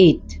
8।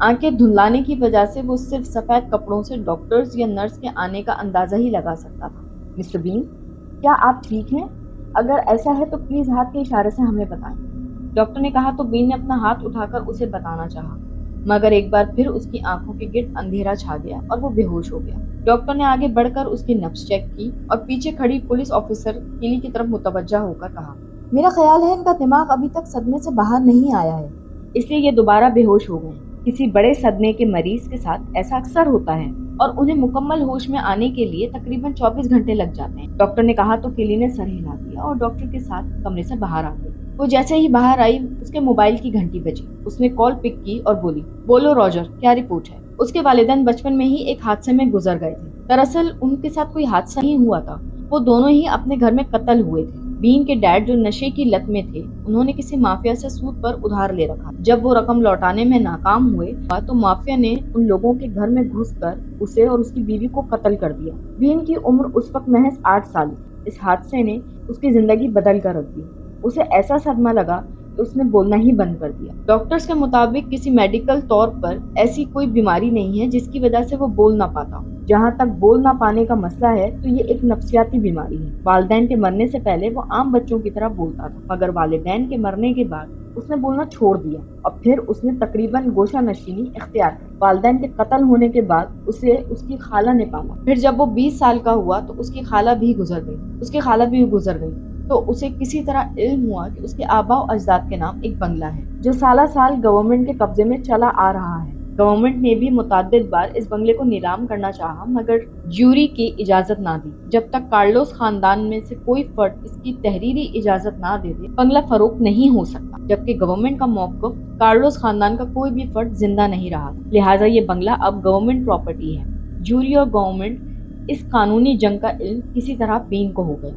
آنکھیں دھندلانے کی وجہ سے وہ صرف سفید کپڑوں سے ڈاکٹرز یا نرس کے آنے کا اندازہ ہی لگا سکتا تھا۔ مسٹر بین، کیا آپ ٹھیک ہیں؟ اگر ایسا ہے تو پلیز ہاتھ کے اشارے سے ہمیں بتائیں۔ ڈاکٹر نے کہا تو بین نے اپنا ہاتھ اٹھا کر اسے بتانا چاہا، مگر ایک بار پھر اس کی آنکھوں کے گرد اندھیرا چھا گیا اور وہ بے ہوش ہو گیا۔ ڈاکٹر نے آگے بڑھ کر اس کی نبض چیک کی اور پیچھے کھڑی پولیس آفیسر کیلی کی طرف متوجہ ہو کر کہا، میرا خیال ہے ان کا دماغ ابھی تک صدمے سے باہر نہیں آیا ہے، اس لیے یہ دوبارہ بے ہوش ہو گئے۔ کسی بڑے صدمے کے مریض کے ساتھ ایسا اکثر ہوتا ہے اور انہیں مکمل ہوش میں آنے کے لیے تقریباً 24 گھنٹے لگ جاتے ہیں۔ ڈاکٹر نے کہا تو کیلی نے سر ہلا دیا اور ڈاکٹر کے ساتھ کمرے سے باہر آ گئی۔ وہ جیسے ہی باہر آئی اس کے موبائل کی گھنٹی بجی۔ اس نے کال پک کی اور بولی، بولو راجر، کیا رپورٹ ہے؟ اس کے والدین بچپن میں ہی ایک حادثے میں گزر گئے تھے۔ دراصل ان کے ساتھ کوئی حادثہ نہیں ہوا تھا، وہ دونوں ہی اپنے گھر میں قتل ہوئے تھے۔ بین کے ڈیڈ جو نشے کی لت میں تھے، انہوں نے کسی مافیا سے سود پر ادھار لے رکھا۔ جب وہ رقم لوٹانے میں ناکام ہوئے تو مافیا نے ان لوگوں کے گھر میں گھس کر اسے اور اس کی بیوی کو قتل کر دیا۔ بین کی عمر اس وقت محض 8 سال تھی۔ اس حادثے نے اس کی زندگی بدل کر رکھ دی۔ اسے ایسا صدمہ لگا کہ اس نے بولنا ہی بند کر دیا۔ ڈاکٹرز کے مطابق کسی میڈیکل طور پر ایسی کوئی بیماری نہیں ہے جس کی وجہ سے وہ بول نہ پاتا۔ جہاں تک بول نہ پانے کا مسئلہ ہے تو یہ ایک نفسیاتی بیماری ہے۔ والدین کے مرنے سے پہلے وہ عام بچوں کی طرح بولتا تھا، مگر والدین کے مرنے کے بعد اس نے بولنا چھوڑ دیا اور پھر اس نے تقریباً گوشہ نشینی اختیار کی۔ والدین کے قتل ہونے کے بعد اسے اس کی خالہ نے پالا۔ پھر جب وہ 20 سال کا ہوا تو اس کی خالہ بھی گزر گئی تو اسے کسی طرح علم ہوا کہ اس کے آباء و اجداد کے نام ایک بنگلہ ہے جو سالہ سال گورنمنٹ کے قبضے میں چلا آ رہا ہے۔ گورنمنٹ نے بھی متعدد بار اس بنگلے کو نیلام کرنا چاہا مگر جیوری کی اجازت نہ دی۔ جب تک کارلوس خاندان میں سے کوئی فرد اس کی تحریری اجازت نہ دے دے بنگلہ فروخت نہیں ہو سکتا، جبکہ گورنمنٹ کا موقف کارلوس خاندان کا کوئی بھی فرد زندہ نہیں رہا، لہٰذا یہ بنگلہ اب گورنمنٹ پراپرٹی ہے۔ جیوری اور گورنمنٹ اس قانونی جنگ کا علم کسی طرح بین کو ہو گیا،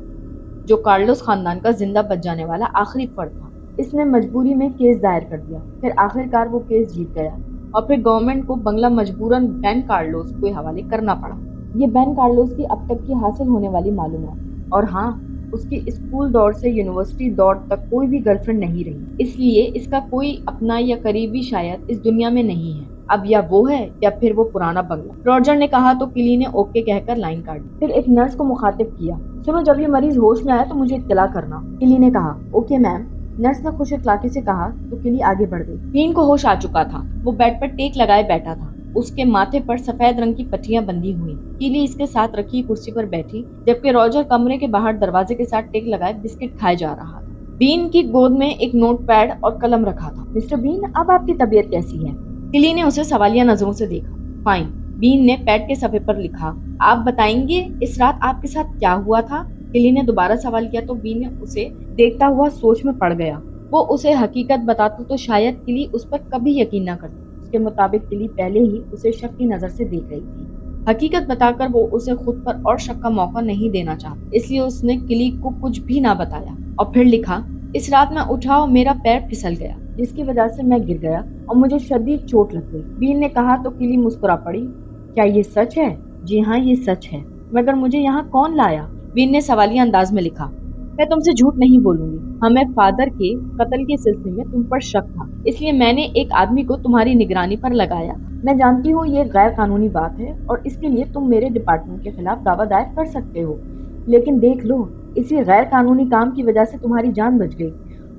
جو کارلوس خاندان کا زندہ بچ جانے والا آخری فرد تھا۔ اس نے مجبوری میں کیس دائر کر دیا، پھر آخرکار وہ کیس جیت گیا اور پھر گورنمنٹ کو بنگلہ مجبوراً بین کارلوس کو حوالے کرنا پڑا۔ یہ بین کارلوس کی اب تک کی حاصل ہونے والی معلومات، اور ہاں، اس کی اسکول دور سے یونیورسٹی دور تک کوئی بھی گرل فرینڈ نہیں رہی، اس لیے اس کا کوئی اپنا یا قریبی شاید اس دنیا میں نہیں ہے۔ اب یا وہ ہے یا پھر وہ پرانا بنگلہ۔ راجر نے کہا تو کیلی نے اوکے کہہ کر لائن کاٹ دی۔ پھر ایک نرس کو مخاطب کیا، سنو، جب یہ مریض ہوش میں آئے تو مجھے اطلاع کرنا۔ کیلی نے کہا، اوکے میم۔ نرس نے خوش اخلاقی سے کہا تو کیلی آگے بڑھ گئی۔ بین کو ہوش آ چکا تھا، وہ بیڈ پر ٹیک لگائے بیٹھا تھا، اس کے ماتھے پر سفید رنگ کی پٹیاں بندھی ہوئی۔ کیلی اس کے ساتھ رکھی کرسی پر بیٹھی جبکہ راجر کمرے کے باہر دروازے کے ساتھ ٹیک لگائے بسکٹ کھائے جا رہا تھا۔ بین کی گود میں ایک نوٹ پیڈ اور قلم رکھا تھا۔ مسٹر بین، اب آپ کی طبیعت کیسی ہے؟ کیلی نے اسے سوالیہ نظروں سے دیکھا۔ فائن، بین نے پیڈ کے صفحے پر لکھا۔ آپ بتائیں گے اس رات آپ کے ساتھ کیا ہوا تھا؟ کیلی نے دوبارہ سوال کیا تو بین نے اسے دیکھتا ہوا سوچ میں پڑ گیا۔ وہ اسے حقیقت بتاتا تو شاید کیلی اس پر کبھی یقین نہ کرتی۔ اس کے مطابق کیلی پہلے ہی اسے شک کی نظر سے دیکھ رہی تھی۔ حقیقت بتا کر وہ اسے خود پر اور شک کا موقع نہیں دینا چاہتا، اس لیے اس نے کیلی کو کچھ بھی نہ بتایا اور پھر لکھا، اس رات میں اٹھا اور میرا پیر پھسل گیا جس کی وجہ سے میں گر گیا اور مجھے شدید چوٹ لگ گئی۔ بین نے کہا تو کیلی مسکرا پڑی، کیا یہ سچ ہے؟ جی ہاں، یہ سچ ہے، مگر مجھے یہاں کون لایا؟ بین نے سوالیہ انداز میں لکھا، میں تم سے جھوٹ نہیں بولوں گی، ہمیں فادر کے قتل کے سلسلے میں تم پر شک تھا، اس لیے میں نے ایک آدمی کو تمہاری نگرانی پر لگایا۔ میں جانتی ہوں یہ غیر قانونی بات ہے اور اس کے لیے تم میرے ڈپارٹمنٹ کے خلاف دعویٰ دائر کر سکتے ہو، لیکن دیکھ لو، اسی غیر قانونی کام کی وجہ سے تمہاری جان بچ گئی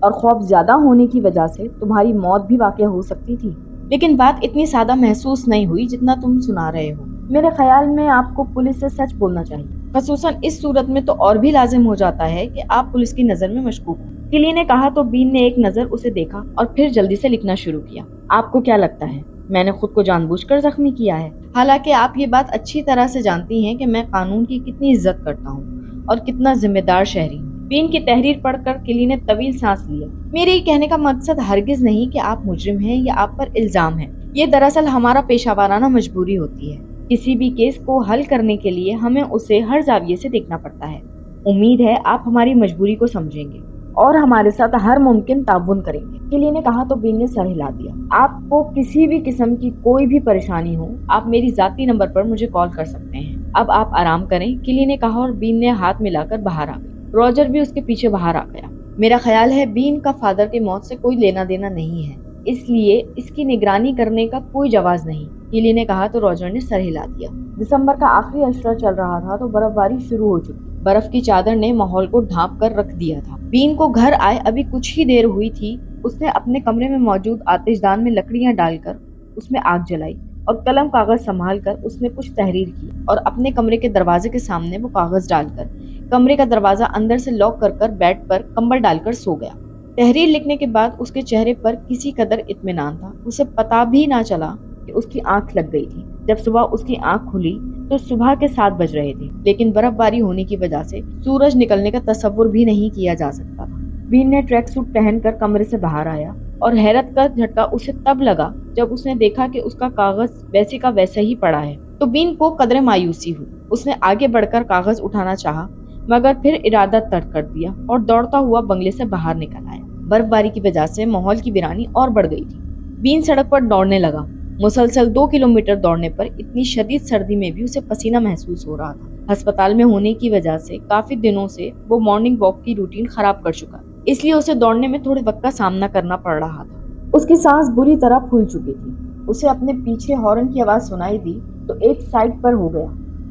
اور خوف زیادہ ہونے کی وجہ سے تمہاری موت بھی واقع ہو سکتی تھی، لیکن بات اتنی سادہ محسوس نہیں ہوئی جتنا تم سنا رہے ہو۔ میرے خیال میں آپ کو پولیس سے سچ بولنا چاہیے، خصوصاً اس صورت میں تو اور بھی لازم ہو جاتا ہے کہ آپ پولیس کی نظر میں مشکوک ہوں۔ کیلی نے کہا تو بین نے ایک نظر اسے دیکھا اور پھر جلدی سے لکھنا شروع کیا۔ آپ کو کیا لگتا ہے میں نے خود کو جان بوجھ کر زخمی کیا ہے؟ حالانکہ آپ یہ بات اچھی طرح سے جانتی ہیں کہ میں قانون کی کتنی عزت کرتا ہوں اور کتنا ذمہ دار شہری ہوں۔ بین کی تحریر پڑھ کر کیلی نے طویل سانس لیا۔ میرے کہنے کا مقصد ہرگز نہیں کہ آپ مجرم ہیں یا آپ پر الزام ہے، یہ دراصل ہمارا پیشہ ورانہ مجبوری ہوتی ہے۔ کسی بھی کیس کو حل کرنے کے لیے ہمیں اسے ہر زاویے سے دیکھنا پڑتا ہے۔ امید ہے آپ ہماری مجبوری کو سمجھیں گے اور ہمارے ساتھ ہر ممکن تعاون کریں گے۔ کیلی نے کہا تو بین نے سر ہلا دیا۔ آپ کو کسی بھی قسم کی کوئی بھی پریشانی ہو، آپ میری ذاتی نمبر پر مجھے کال کر سکتے ہیں۔ اب آپ آرام کریں، کیلی نے کہا اور بین نے ہاتھ ملا کر باہر آ گئی۔ راجر بھی اس کے پیچھے باہر آ گیا۔ میرا خیال ہے بین کا فادر کی موت سے کوئی لینا دینا نہیں ہے، اس لیے اس کی نگرانی کرنے کا کوئی جواز نہیں، کیلی نے کہا تو راجر نے سر ہلا دیا۔ دسمبر کا آخری اشرا چل رہا تھا تو برف باری شروع ہو چکی۔ برف کی چادر نے ماحول کو ڈھانپ کر رکھ دیا تھا۔ بین کو گھر آئے ابھی کچھ ہی دیر ہوئی تھی، اس نے اپنے کمرے میں موجود آتش دان میں لکڑیاں ڈال کر اس میں آگ جلائی اور قلم کاغذ سنبھال کر اس نے کچھ تحریر کی اور اپنے کمرے کے دروازے کے سامنے وہ کاغذ ڈال کر کمرے کا دروازہ اندر سے لاک کر بیڈ پر کمبل ڈال کر سو گیا۔ تحریر لکھنے کے بعد اس کے چہرے پر کسی قدر اطمینان تھا، اسے پتا بھی نہ چلا کہ اس کی آنکھ لگ گئی تھی۔ جب صبح اس کی آنکھ کھلی تو صبح کے 7 بج رہے تھے، لیکن برف باری ہونے کی وجہ سے سورج نکلنے کا تصور بھی نہیں کیا جا سکتا تھا۔ بین نے ٹریک سوٹ پہن کر کمرے سے باہر آیا اور حیرت کا جھٹکا اسے تب لگا جب اس نے دیکھا کہ اس کا کاغذ ویسے کا ویسا ہی پڑا ہے تو بین کو قدرے مایوسی ہوئی۔ اس نے آگے بڑھ کر کاغذ اٹھانا چاہا مگر پھر ارادہ ترک کر دیا اور دوڑتا ہوا بنگلے سے باہر نکل آیا۔ برف باری کی وجہ سے ماحول کی ویرانی اور بڑھ گئی تھی۔ بین سڑک پر دوڑنے لگا۔ مسلسل 2 کلومیٹر دوڑنے پر اتنی شدید سردی میں بھی اسے پسینہ محسوس ہو رہا تھا۔ ہسپتال میں ہونے کی وجہ سے کافی دنوں سے وہ مارننگ واک کی روٹین خراب کر چکا، اس لیے اسے دوڑنے میں تھوڑے وقت کا سامنا کرنا پڑ رہا تھا۔ اس کی سانس بری طرح پھول چکی تھی۔ اسے اپنے پیچھے ہارن کی آواز سنائی دی تو ایک سائڈ پر ہو گیا۔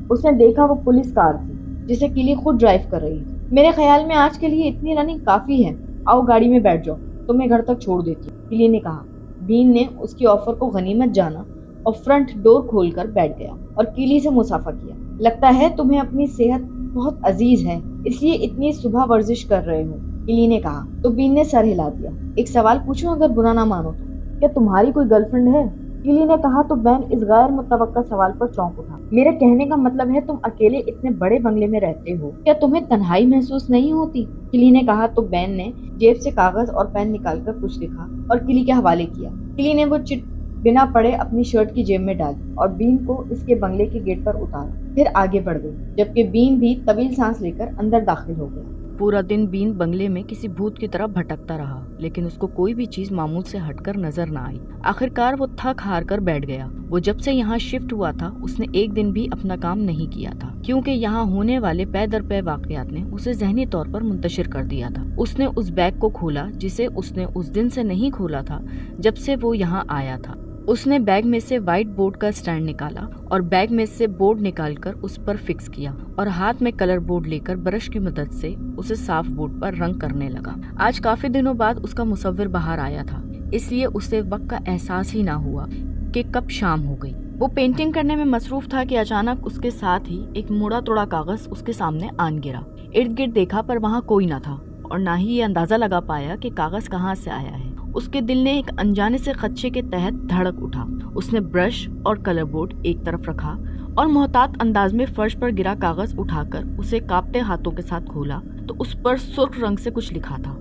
اس نے دیکھا وہ پولیس کار تھی جسے کیلی خود ڈرائیو کر رہی تھی۔ میرے خیال میں آج کے لیے اتنی رننگ کافی ہے، آؤ گاڑی میں بیٹھ جاؤ، تمہیں گھر تک چھوڑ دیتی ہوں، کیلی نے کہا۔ بین نے اس کی آفر کو غنیمت جانا اور فرنٹ ڈور کھول کر بیٹھ گیا اور کیلی سے مصافحہ کیا۔ لگتا ہے تمہیں اپنی صحت بہت عزیز ہے، اس لیے اتنی صبح ورزش کر رہے ہو، کیلی نے کہا تو بین نے سر ہلا دیا۔ ایک سوال پوچھوں اگر برا نہ مانو تو، کیا تمہاری کوئی گرل فرینڈ ہے؟ کیلی نے کہا تو بین اس غیر متوقع سوال پر چونک اٹھا۔ میرے کہنے کا مطلب ہے تم اکیلے اتنے بڑے بنگلے میں رہتے ہو، کیا تمہیں تنہائی محسوس نہیں ہوتی؟ کیلی نے کہا تو بین نے جیب سے کاغذ اور پین نکال کر کچھ لکھا اور کیلی کے حوالے کیا۔ کیلی نے وہ چٹ بنا پڑے اپنی شرٹ کی جیب میں ڈالی اور بین کو اس کے بنگلے کے گیٹ پر اتارا، پھر آگے بڑھ گئی، جبکہ بین بھی طویل سانس لے کر اندر داخل ہو گیا۔ پورا دن بین بنگلے میں کسی بھوت کی طرح بھٹکتا رہا، لیکن اس کو کوئی بھی چیز معمول سے ہٹ کر نظر نہ آئی۔ آخرکار وہ تھک ہار کر بیٹھ گیا۔ وہ جب سے یہاں شفٹ ہوا تھا اس نے ایک دن بھی اپنا کام نہیں کیا تھا، کیونکہ یہاں ہونے والے پے در پے واقعات نے اسے ذہنی طور پر منتشر کر دیا تھا۔ اس نے اس بیگ کو کھولا جسے اس نے اس دن سے نہیں کھولا تھا جب سے وہ یہاں آیا تھا۔ اس نے بیگ میں سے وائٹ بورڈ کا سٹینڈ نکالا اور بیگ میں سے بورڈ نکال کر اس پر فکس کیا اور ہاتھ میں کلر بورڈ لے کر برش کی مدد سے اسے صاف بورڈ پر رنگ کرنے لگا۔ آج کافی دنوں بعد اس کا مصور باہر آیا تھا، اس لیے اسے وقت کا احساس ہی نہ ہوا کہ کب شام ہو گئی۔ وہ پینٹنگ کرنے میں مصروف تھا کہ اچانک اس کے ساتھ ہی ایک موڑا توڑا کاغذ اس کے سامنے آن گرا۔ ارد گرد دیکھا پر وہاں کوئی نہ تھا اور نہ ہی یہ اندازہ لگا پایا کہ کاغذ کہاں سے آیا ہے۔ اس کے دل نے ایک انجانے سے خدشے کے تحت دھڑک اٹھا۔ اس نے برش اور کلر بورڈ ایک طرف رکھا اور محتاط انداز میں فرش پر گرا کاغذ اٹھا کر اسے کانپتے ہاتھوں کے ساتھ کھولا تو اس پر سرخ رنگ سے کچھ لکھا تھا۔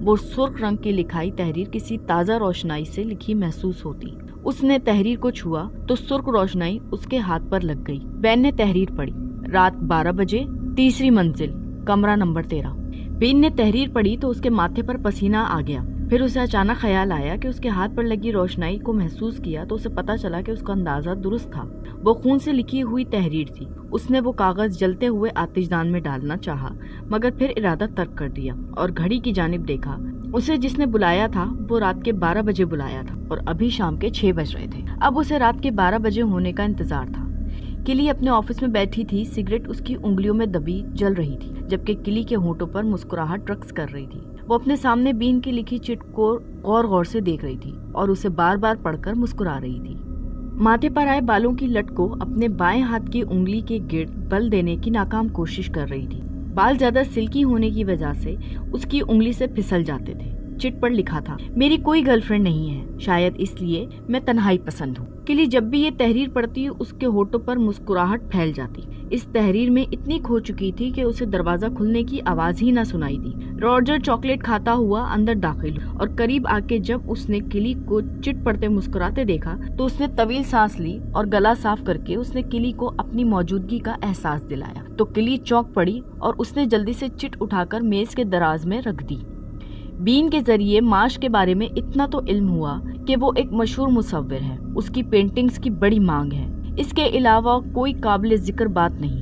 وہ سرخ رنگ کی لکھائی تحریر کسی تازہ روشنائی سے لکھی محسوس ہوتی۔ اس نے تحریر کو چھوا تو سرخ روشنائی اس کے ہاتھ پر لگ گئی۔ بین نے تحریر پڑھی، رات 12 بجے، تیسری منزل، کمرہ نمبر 13۔ بین نے تحریر پڑھی تو اس کے ماتھے پر پسینہ آ گیا۔ پھر اسے اچانک خیال آیا کہ اس کے ہاتھ پر لگی روشنائی کو محسوس کیا تو اسے پتا چلا کہ اس کا اندازہ درست تھا، وہ خون سے لکھی ہوئی تحریر تھی۔ اس نے وہ کاغذ جلتے ہوئے آتش دان میں ڈالنا چاہا مگر پھر ارادہ ترک کر دیا اور گھڑی کی جانب دیکھا۔ اسے جس نے بلایا تھا وہ رات کے 12 بجے بلایا تھا اور ابھی شام کے 6 بج رہے تھے۔ اب اسے رات کے 12 بجے ہونے کا انتظار تھا۔ کلی اپنے آفس میں بیٹھی تھی، سگریٹ اس کی انگلیوں میں دبی جل رہی تھی، جبکہ کلی کے ہونٹوں پر مسکراہٹ رقص کر رہی تھی۔ وہ اپنے سامنے بین کی لکھی چٹ کو غور غور سے دیکھ رہی تھی اور اسے بار بار پڑھ کر مسکرا رہی تھی۔ ماتھے پر آئے بالوں کی لٹ کو اپنے بائیں ہاتھ کی انگلی کے گرد بل دینے کی ناکام کوشش کر رہی تھی۔ بال زیادہ سلکی ہونے کی وجہ سے اس کی انگلی سے پھسل جاتے تھے۔ چٹ پر لکھا تھا، میری کوئی گرل فرینڈ نہیں ہے، شاید اس لیے میں تنہائی پسند ہوں۔ کلی جب بھی یہ تحریر پڑھتی اس کے ہونٹوں پر مسکراہٹ پھیل جاتی۔ اس تحریر میں اتنی کھو چکی تھی کہ اسے دروازہ کھلنے کی آواز ہی نہ سنائی دی۔ راجر چاکلیٹ کھاتا ہوا اندر داخل اور قریب آ کے جب اس نے کلی کو چٹ پڑھتے مسکراتے دیکھا تو اس نے طویل سانس لی اور گلا صاف کر کے اس نے کلی کو اپنی موجودگی کا احساس دلایا تو کلی چونک پڑی اور اس نے جلدی سے چٹ اٹھا کر میز کے دراز میں رکھ دی۔ بین کے ذریعے معاش کے بارے میں اتنا تو علم ہوا کہ وہ ایک مشہور مصور ہے، اس کی پینٹنگز کی بڑی مانگ ہے، اس کے علاوہ کوئی قابل ذکر بات نہیں۔